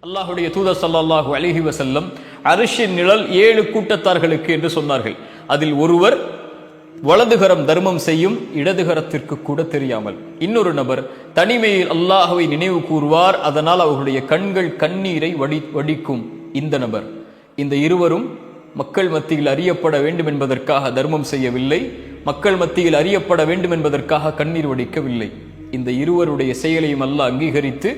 அல்லாஹுடைய தூதர் ஸல்லல்லாஹு அலைஹி வஸல்லம் அரிஷின் நிழல் 7 கூட்டத்தார்களுக்கு என்று சொன்னார்கள். அதில் ஒருவர் வலதுகரம் தர்மம் செய்யும், இடதுகரத்திற்கு கூட தெரியாமல். இன்னொரு நபர் தனிமையில் அல்லாஹ்வை நினைவு கூறுவார், அதனால் அவர்களுடைய கண்கள் கண்ணீரை வடிக்கும். இந்த நபர், இந்த இருவரும் மக்கள் மத்தியில் அறியப்பட வேண்டும் என்பதற்காக தர்மம் செய்யவில்லை, மக்கள் மத்தியில் அறியப்பட வேண்டும் என்பதற்காக கண்ணீர் வடிக்கவில்லை. இந்த இருவருடைய செயலையும் அல்லாஹ் அங்கீகரித்து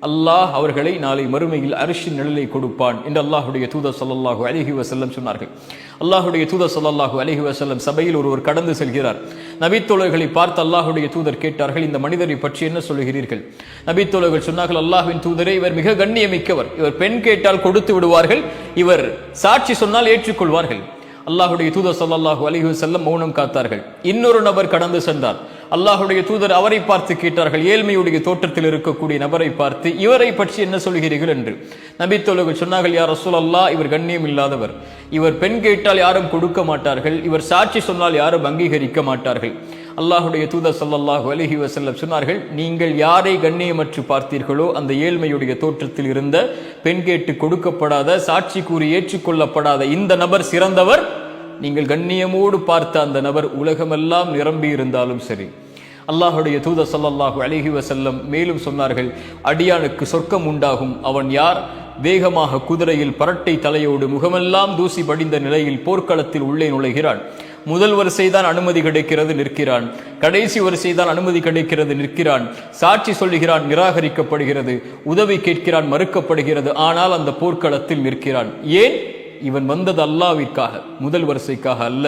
அல்லாஹ் அவர்களை நாளை மறுமையில் அரிஷின் நிழலை கொடுப்பான் என்று அல்லாஹுடைய தூதர் ஸல்லல்லாஹு அலைஹி வஸல்லம் சொன்னார்கள். அல்லாஹுடைய தூதர் ஸல்லல்லாஹு அலைஹி வஸல்லம் சபையில் ஒருவர் கடந்து செல்கிறார். நபித்தோழர்களை பார்த்து அல்லாஹுடைய தூதர் கேட்டார்கள், இந்த மனிதரை பற்றி என்ன சொல்கிறீர்கள்? நபித்தோழர்கள் சொன்னார்கள், அல்லாஹ்வின் தூதரே, இவர் மிக கண்ணியமிக்கவர், இவர் பெண் கேட்டால் கொடுத்து விடுவார்கள், இவர் சாட்சி சொன்னால் ஏற்றுக்கொள்வார்கள். அல்லாஹுடைய தூதர் ஸல்லல்லாஹு அலைஹி வஸல்லம் மௌனம் காத்தார்கள். இன்னொரு நபர் கடந்து சென்றார். அல்லாஹுடைய தூதர் அவரை பார்த்து கேட்டார்கள், ஏழ்மையுடைய தோற்றத்தில் இருக்கக்கூடிய நபரை பார்த்து, இவரை பற்றி என்ன சொல்கிறீர்கள் என்று. நபித்தோழர்கள் சொன்னார்கள், யா ரசூலல்லாஹ், இவர் கண்ணியம் இல்லாதவர், இவர் பெண் கேட்டால் யாரும் கொடுக்க மாட்டார்கள், இவர் சாட்சி சொன்னால் யாரும் அங்கீகரிக்க மாட்டார்கள். அல்லாஹுடைய தூதர் ஸல்லல்லாஹு அலைஹி வஸல்லம் சொன்னார்கள், நீங்கள் யாரை கண்ணியமற்று பார்த்தீர்களோ அந்த ஏழ்மையுடைய தோற்றத்தில் இருந்த, பெண் கேட்டு கொடுக்கப்படாத, சாட்சி கூறி ஏற்றுக்கொள்ளப்படாத இந்த நபர் சிறந்தவர். நீங்கள் கண்ணியமோடு பார்த்த அந்த நபர் உலகமெல்லாம் நிரம்பி இருந்தாலும் சரி. அல்லாஹுடைய தூதர் ஸல்லல்லாஹு அலைஹி வஸல்லம் மேலும் சொன்னார்கள், அடியானுக்கு சொர்க்கம் உண்டாகும். அவன் யார்? வேகமாக குதிரையில் பரட்டை தலையோடு முகமெல்லாம் தூசி படிந்த நிலையில் போர்க்களத்தில் உள்ளே நுழைகிறான். முதல் வரிசைதான் அனுமதி கிடைக்கிறது, நிற்கிறான். கடைசி வரிசைதான் அனுமதி கிடைக்கிறது, நிற்கிறான். சாட்சி சொல்லுகிறான், நிராகரிக்கப்படுகிறது. உதவி கேட்கிறான், மறுக்கப்படுகிறது. ஆனால் அந்த போர்க்களத்தில் நிற்கிறான். ஏன்? இவன் வந்தது அல்லாஹ்விற்காக, முதல் வரிசைக்காக அல்ல,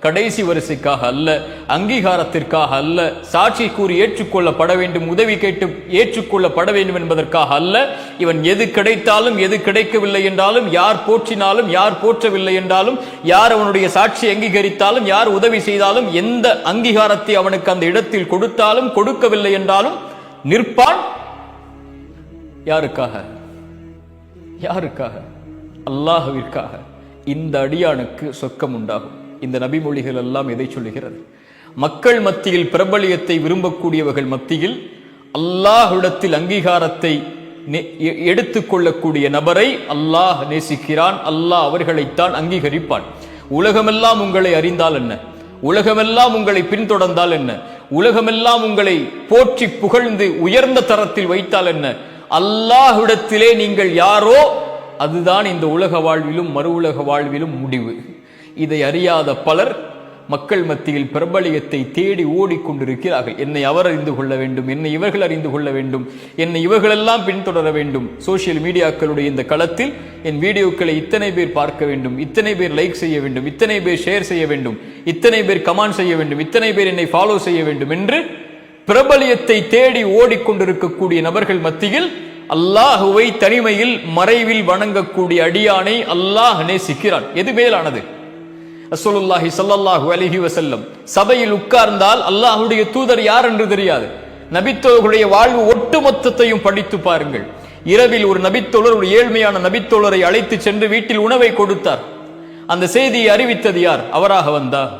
கடைசி வரிசைக்காக அல்ல, அங்கீகாரத்திற்காக அல்ல, சாட்சி கூறி ஏற்றுக்கொள்ளப்பட வேண்டும், உதவி கேட்டு ஏற்றுக்கொள்ளப்பட வேண்டும் என்பதற்காக அல்ல. இவன் எது கிடைத்தாலும் எது கிடைக்கவில்லை என்றாலும், யார் போற்றினாலும் யார் போற்றவில்லை என்றாலும், யார் அவனுடைய சாட்சி அங்கீகரித்தாலும் யார் உதவி செய்தாலும், எந்த அங்கீகாரத்தை அவனுக்கு அந்த இடத்தில் கொடுத்தாலும் கொடுக்கவில்லை என்றாலும் நிற்பான். யாருக்காக? யாருக்காக? அல்லாஹ்விற்காக. இந்த அடியானுக்கு சொர்க்கம் உண்டாகும். இந்த நபிமொழிகள் எல்லாம் எதை சொல்லுகிறது? மக்கள் மத்தியில் பிரபலியத்தை விரும்பக்கூடியவர்கள் மத்தியில் அல்லாஹ்விடத்தில் அங்கீகாரத்தை எடுத்துக்கொள்ளக்கூடிய நபரை அல்லாஹ் நேசிக்கிறான். அல்லாஹ் அவர்களைத்தான் அங்கீகரிப்பான். உலகமெல்லாம் உங்களை அறிந்தால் என்ன, உலகமெல்லாம் உங்களை பின்தொடர்ந்தால் என்ன, உலகமெல்லாம் உங்களை போற்றி புகழ்ந்து உயர்ந்த தரத்தில் வைத்தால் என்ன, அல்லாஹ்விடத்திலே நீங்கள் யாரோ அதுதான் இந்த உலக வாழ்விலும் மறு உலக வாழ்விலும் முடிவு. இதை அறியாத பலர் மக்கள் மத்தியில் பிரபலியத்தை தேடி ஓடிக்கொண்டிருக்கிறார்கள். என்னை அவர் அறிந்து கொள்ள வேண்டும், என்னை இவர்கள் அறிந்து கொள்ள வேண்டும், என்னை இவர்களெல்லாம் பின்தொடர வேண்டும். சோசியல் மீடியாக்களுடைய இந்த களத்தில் என் வீடியோக்களை இத்தனை பேர் பார்க்க வேண்டும், இத்தனை பேர் லைக் செய்ய வேண்டும், இத்தனை பேர் ஷேர் செய்ய வேண்டும், இத்தனை பேர் கமெண்ட் செய்ய வேண்டும், இத்தனை பேர் என்னை ஃபாலோ செய்ய வேண்டும் என்று பிரபலியத்தை தேடி ஓடிக்கொண்டிருக்கக்கூடிய நபர்கள் மத்தியில் அல்லாஹுவை தனிமையில் மறைவில் வணங்கக்கூடிய அடியானை அல்லாஹ் நேசிக்கிறான். எது மேலானது? ரசூலுல்லாஹி ஸல்லல்லாஹு அலைஹி வஸல்லம் சபையில் உட்கார்ந்தால் அல்லாஹ்வுடைய தூதர் யார் என்று தெரியாது. நபித்தோழர்களுடைய வாழ்வு ஒட்டுமொத்தத்தையும் படித்து பாருங்கள். இரவில் ஒரு நபித்தோழர், ஒரு ஏழ்மையான நபித்தோழரை அழைத்து சென்று வீட்டில் உணவை கொடுத்தார். அந்த செய்தியை அறிவித்தது யார்? அவராக வந்தார்.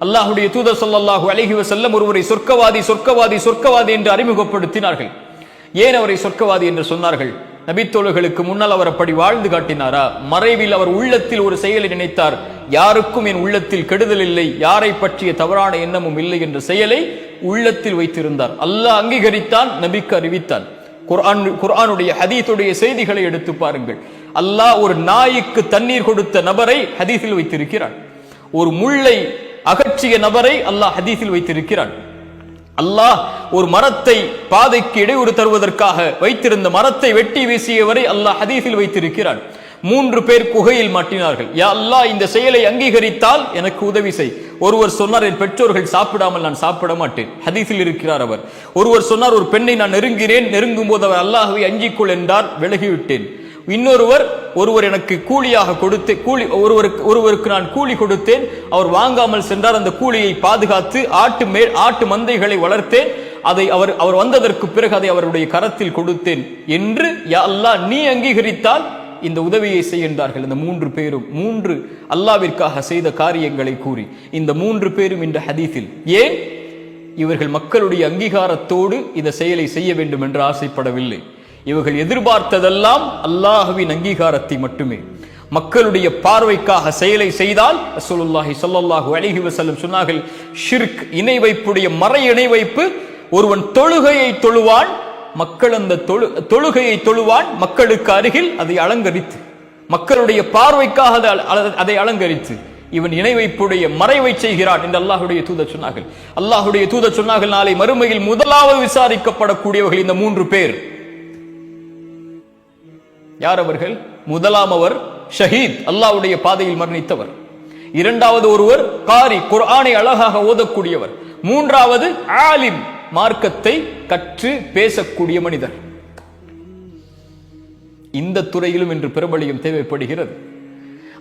அல்லாஹ்வுடைய தூதர் ஸல்லல்லாஹு அலைஹி வஸல்லம் ஒருவரை சொர்க்கவாதி சொர்க்கவாதி சொர்க்கவாதி என்று அறிமுகப்படுத்தினார்கள். ஏன் அவரை சொர்க்கவாதி என்று சொன்னார்கள்? நபித்தோழர்களுக்கு முன்னால் அவர் அப்படி வாழ்ந்து காட்டினாரா? மறைவில் அவர் உள்ளத்தில் ஒரு செயலை நினைத்தார், யாருக்கும் என் உள்ளத்தில் கெடுதல் இல்லை, யாரை பற்றிய தவறான எண்ணமும் இல்லை என்ற செயலை உள்ளத்தில் வைத்திருந்தார். அல்லாஹ் அங்கீகரித்தான், நபிக்கு அறிவித்தான். குர்ஆனுடைய ஹதீஸுடைய செய்திகளை எடுத்து பாருங்கள். அல்லாஹ் ஒரு நாய்க்கு தண்ணீர் கொடுத்த நபரை ஹதீஸில் வைத்திருக்கிறான். ஒரு முள்ளை அகற்றிய நபரை அல்லாஹ் ஹதீஸில் வைத்திருக்கிறான். அல்லாஹ் ஒரு மரத்தை பாதைக்கு இடையூறு தருவதற்காக வைத்திருந்த மரத்தை வெட்டி வீசியவரை அல்லாஹ் ஹதீஸில் வைத்திருக்கிறான். 3 பேர் குகையில் மாட்டினார்கள். யா அல்லாஹ், இந்த செயலை அங்கீகரித்தால் எனக்கு உதவி செய். ஒருவர் சொன்னார், என் பெற்றோர்கள் சாப்பிடாமல் நான் சாப்பிட மாட்டேன். ஹதீஸில் இருக்கிறார் அவர். ஒருவர் சொன்னார், ஒரு பெண்ணை நான் நெருங்கினேன், நெருங்கும் போது அவர் அல்லாஹ்வை அஞ்சிக்கொள் என்றார், விலகிவிட்டேன். ஒருவர் எனக்கு கூலியாக கொடுத்து ஒருவருக்கு நான் கூலி கொடுத்தேன், அவர் வாங்காமல் சென்றார், அந்த கூலியை பாதுகாத்து ஆட்டு மந்தைகளை வளர்த்தேன், அதை அவர் வந்ததற்கு பிறகு அதை அவருடைய கரத்தில் கொடுத்தேன் என்று யா அல்லாஹ் நீ அங்கீகரித்தால் இந்த உதவியை செய்கின்றார்கள். இந்த 3 பேரும் 3 அல்லாஹ்விற்காக செய்த காரியங்களை கூறி இந்த 3 பேரும் இந்த ஹதீஸில். ஏன்? இவர்கள் மக்களுடைய அங்கீகாரத்தோடு இந்த செயலை செய்ய வேண்டும் என்று ஆசைப்படவில்லை. இவர்கள் எதிர்பார்த்ததெல்லாம் அல்லாஹ்வின் அங்கீகாரத்தை மட்டுமே. மக்களுடைய பார்வைக்காக செயலை செய்தால் ரசூலுல்லாஹி ஸல்லல்லாஹு அலைஹி வஸல்லம் சொன்னார்கள், ஷிர்க் இணை வைப்புடைய மறை இணை வைப்பு. ஒருவன் தொழுகையை தொழுவான், மக்கள் அந்த தொழுகையை தொழுவான் மக்களுக்கு அருகில் அதை அலங்கரித்து, மக்களுடைய பார்வைக்காக அதை அலங்கரித்து இவன் இணை வைப்புடைய மறைவை செய்கிறான் என்று அல்லாஹ்வுடைய தூதர் சொன்னார்கள். அல்லாஹ்வுடைய தூதர் சொன்னார்கள், நாளை மறுமையில் முதலாவது விசாரிக்கப்படக்கூடியவர்கள் இந்த 3 பேர். யார் அவர்கள்? முதலாம் அவர் ஷஹீத், அல்லாஹ்வுடைய பாதையில் மரணித்தவர். இரண்டாவது ஒருவர் காரி, குர்ஆனை அழகாக ஓதக்கூடியவர். மூன்றாவது ஆலிம், மார்க்கத்தை கற்று பேசக்கூடிய மனிதர். இந்த துறையிலும் இன்று பிரபலியம் தேவைப்படுகிறது.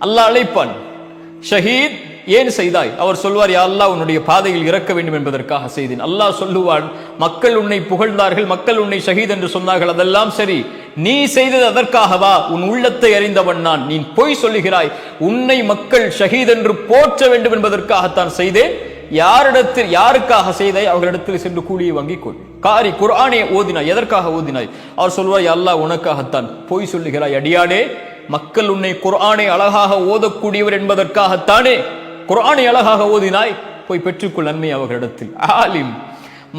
அல்லாஹ் அழைப்பான், ஷஹீத் ஏன் செய்தாய்? அவர் சொல்வார், யா அல்லாஹ் உன்னுடைய பாதையில் இறக்க வேண்டும் என்பதற்காக செய்தேன். அல்லாஹ் சொல்லுவான், மக்கள் உன்னை புகழ்ந்தார்கள், மக்கள் உன்னை ஷஹீத் என்று சொன்னார்கள், அதெல்லாம் சரி, நீ செய்தது அதற்காகவா? உன் உள்ளத்தை அறிந்தவன் நான். நீ பொய் சொல்லுகிறாய். உன்னை மக்கள் ஷஹீத் என்று போற்ற வேண்டும் என்பதற்காகத்தான் செய்தேன். யாரிடத்தில் யாருக்காக செய்தாய்? அவர்களிடத்தில் சென்று கூலியை வாங்கிக் கொள். காரி, குர்ஆனை ஓதினாய், எதற்காக ஓதினாய்? அவர் சொல்வார், யா அல்லாஹ் உனக்காகத்தான். பொய் சொல்லுகிறாய் அடியானே, மக்கள் உன்னை குர்ஆனை அழகாக ஓதக்கூடியவர் என்பதற்காகத்தானே குர்ஆனை அழகாக ஓதினாய், போய் பெற்றுக்கொள் நன்மை அவர்களிடத்தில். ஆலிம்,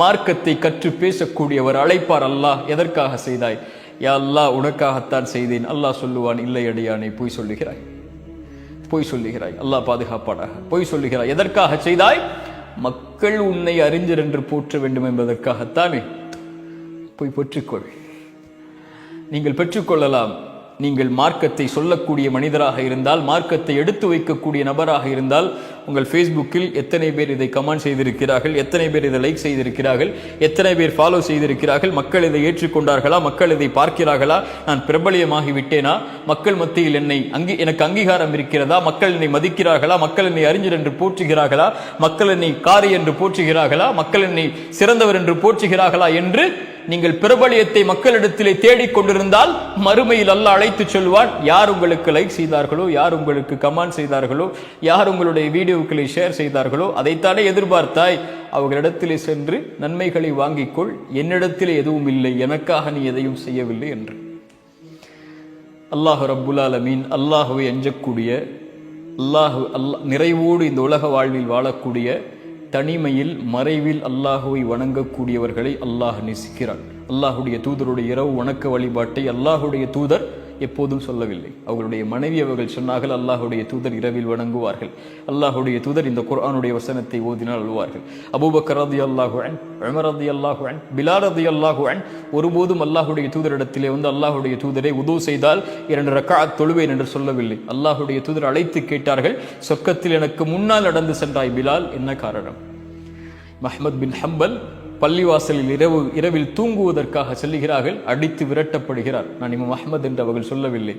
மார்க்கத்தை கற்று பேசக்கூடியவர் அழைப்பார், அல்லாஹ் எதற்காக செய்தாய்? யா அல்லாஹ் உனக்காகத்தான் செய்தேன். அல்லாஹ் சொல்லுவான், இல்லை அடியானே, பொய் சொல்லுகிறாய், பொய் சொல்லுகிறாய். அல்லாஹ் பாதுகாப்பானாக. பொய் சொல்லுகிறாய். எதற்காக செய்தாய்? மக்கள் உன்னை அறிஞர் என்று போற்ற வேண்டும் என்பதற்காகத்தானே. போய் பெற்றுக்கொள். நீங்கள் பெற்றுக்கொள்ளலாம். நீங்கள் மார்க்கத்தை சொல்லக்கூடிய மனிதராக இருந்தால், மார்க்கத்தை எடுத்து வைக்கக்கூடிய நபராக இருந்தால், உங்கள் ஃபேஸ்புக்கில் எத்தனை பேர் இதை கமெண்ட் செய்திருக்கிறார்கள், எத்தனை பேர் இதை லைக் செய்திருக்கிறார்கள், எத்தனை பேர் ஃபாலோ செய்திருக்கிறார்கள், மக்கள் இதை ஏற்றுக்கொண்டார்களா, மக்கள் இதை பார்க்கிறார்களா, நான் பிரபலியமாகி விட்டேனா, மக்கள் மத்தியில் எனக்கு அங்கீகாரம் இருக்கிறதா, மக்கள் என்னை மதிக்கிறார்களா, மக்கள் என்னை அறிஞர் என்று போற்றுகிறார்களா, மக்கள் என்னை காரி என்று போற்றுகிறார்களா, மக்கள் என்னை சிறந்தவர் என்று போற்றுகிறார்களா என்று நீங்கள் பிரபலியத்தை மக்களிடத்திலே தேடிக்கொண்டிருந்தால் மறுமையில் அல்லாஹ் அழைத்து சொல்வான், யார் உங்களுக்கு லைக் செய்தார்களோ, யார் உங்களுக்கு கமெண்ட் செய்தார்களோ, யார் உங்களுடைய வீடியோக்களை ஷேர் செய்தார்களோ, அதைத்தானே எதிர்பார்த்தாய். அவர்களிடத்திலே சென்று நன்மைகளை வாங்கிக்கொள். என்னிடத்திலே எதுவும் இல்லை, எனக்காக நீ எதையும் செய்யவில்லை என்று. அல்லாஹ் ரப்புல் ஆலமீன், அல்லாஹுவை அஞ்சக்கூடிய, அல்லாஹ் நிறைவோடு இந்த உலக வாழ்வில் வாழக்கூடிய, தனிமையில் மறைவில் அல்லாஹுவை வணங்கக்கூடியவர்களை அல்லாஹ் நேசிக்கிறான். அல்லாஹுடைய தூதருடைய இரவு வணக்க வழிபாட்டை அல்லாஹுடைய தூதர் எப்போதும் சொல்லவில்லை. அவர்களுடைய மனைவி அவர்கள் சொன்னார்கள், அல்லாஹுடைய தூதர் இரவில் வணங்குவார்கள். அல்லாஹுடைய தூதர் இந்த குர்ஆனுடைய வசனத்தை ஓதினால் அழுவார்கள். அபூபக்கர் ரலியல்லாஹு அன்ஹு, உமர் ரலியல்லாஹு அன்ஹு, பிலால் ரலியல்லாஹு அன்ஹு ஒருபோதும் அல்லாஹுடைய தூதரிடத்திலே வந்து, அல்லாஹுடைய தூதரை உது செய்தால் 2 ரக்அத் தொழுவேன் என்று சொல்லவில்லை. அல்லாஹுடைய தூதர் அழைத்து கேட்டார்கள், சொர்க்கத்தில் எனக்கு முன்னால் நடந்து சென்றாய் பிலால், என்ன காரணம்? அஹ்மத் பின் ஹம்பல் பள்ளிவாசலில் இரவில் தூங்குவதற்காக செல்லுகிறார்கள். அடித்து விரட்டப்படுகிறார். நான் இமாம் அஹ்மத் என்று அவர்கள் சொல்லவில்லை,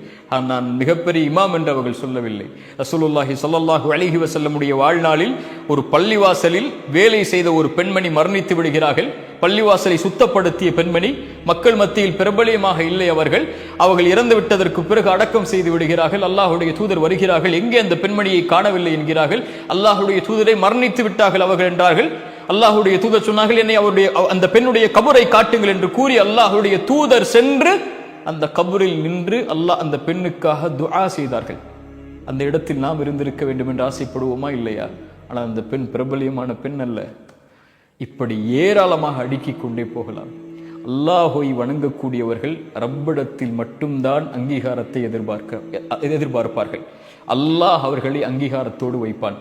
நான் மிகப்பெரிய இமாம் என்று அவர்கள் சொல்லவில்லை. ரசூலுல்லாஹி ஸல்லல்லாஹு அலைஹி வஸல்லமுடைய வாழ்நாளில் ஒரு பள்ளிவாசலில் வேலை செய்த ஒரு பெண்மணி மரணித்து விடுகிறார்கள். பள்ளிவாசலை சுத்தப்படுத்திய பெண்மணி, மக்கள் மத்தியில் பிரபலியமாக இல்லை. அவர்கள் இறந்து விட்டதற்கு பிறகு அடக்கம் செய்து விடுகிறார்கள். அல்லாஹுடைய தூதர் வருகிறார்கள், எங்கே அந்த பெண்மணியை காணவில்லை என்கிறார்கள். அல்லாஹுடைய தூதரை மரணித்து விட்டார்கள் அவர்கள் என்றார்கள். அல்லாஹுடைய தூதர் சொன்னார்கள், என்னை அந்த பெண்ணுடைய கபரை காட்டுங்கள் என்று கூறி அல்லாஹுடைய தூதர் சென்று அந்த கபரில் நின்று அந்த பெண்ணுக்காக துஆ செய்தார்கள். அந்த இடத்தில் நாம் இருந்திருக்க வேண்டும் என்று ஆசைப்படுவோமா? இல்லையா? ஆனால் அந்த பெண் பிரபலியமான பெண் அல்ல. இப்படி ஏராளமாக அடுக்கிக் கொண்டே போகலாம். அல்லாஹை வணங்கக்கூடியவர்கள் ரப்பிடத்தில் மட்டும்தான் அங்கீகாரத்தை எதிர்பார்ப்பார்கள். அல்லாஹ் அவர்களை அங்கீகாரத்தோடு வைப்பான்.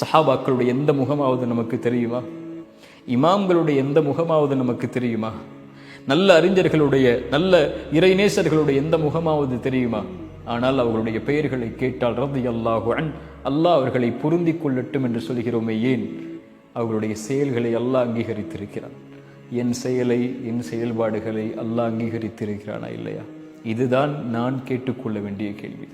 சஹாபாக்களுடைய எந்த முகமாவது நமக்கு தெரியுமா? இமாம்களுடைய எந்த முகமாவது நமக்கு தெரியுமா? நல்ல அறிஞர்களுடைய, நல்ல இறைநேசர்களுடைய எந்த முகமாவது தெரியுமா? ஆனால் அவர்களுடைய பெயர்களை கேட்டால் ரலியல்லாஹு அன்ஹு, அல்லாஹ் அவர்களை பொருந்தி கொள்ளட்டும் என்று சொல்கிறோமே, ஏன்? அவர்களுடைய செயல்களை அல்லாஹ் அங்கீகரித்திருக்கிறான். என் செயலை, என் செயல்பாடுகளை அல்லாஹ் அங்கீகரித்திருக்கிறானா இல்லையா? இதுதான் நான் கேட்டுக்கொள்ள வேண்டிய கேள்வி.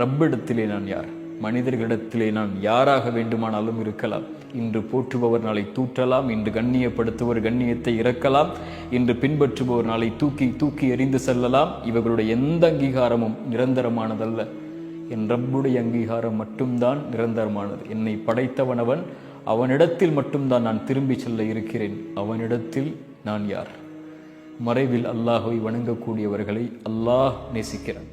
ரப்பிடத்திலே நான் யார்? மனிதர்களிடத்திலே நான் யாராக வேண்டுமானாலும் இருக்கலாம். இன்று போற்றுபவர் நாளை தூற்றலாம், இன்று கண்ணியப்படுத்துபவர் கண்ணியத்தை இறக்கலாம், இன்று பின்பற்றுபவர் நாளை தூக்கி எறிந்து செல்லலாம். இவர்களுடைய எந்த அங்கீகாரமும் நிரந்தரமானதல்ல. என் ரப்புடைய அங்கீகாரம் மட்டும்தான் நிரந்தரமானது. என்னை படைத்தவனவன், அவனிடத்தில் மட்டும்தான் நான் திரும்பி செல்ல இருக்கிறேன். அவனிடத்தில் நான் யார்? மறைவில் அல்லாஹ்வை வணங்கக்கூடியவர்களை அல்லாஹ் நேசிக்கிறான்.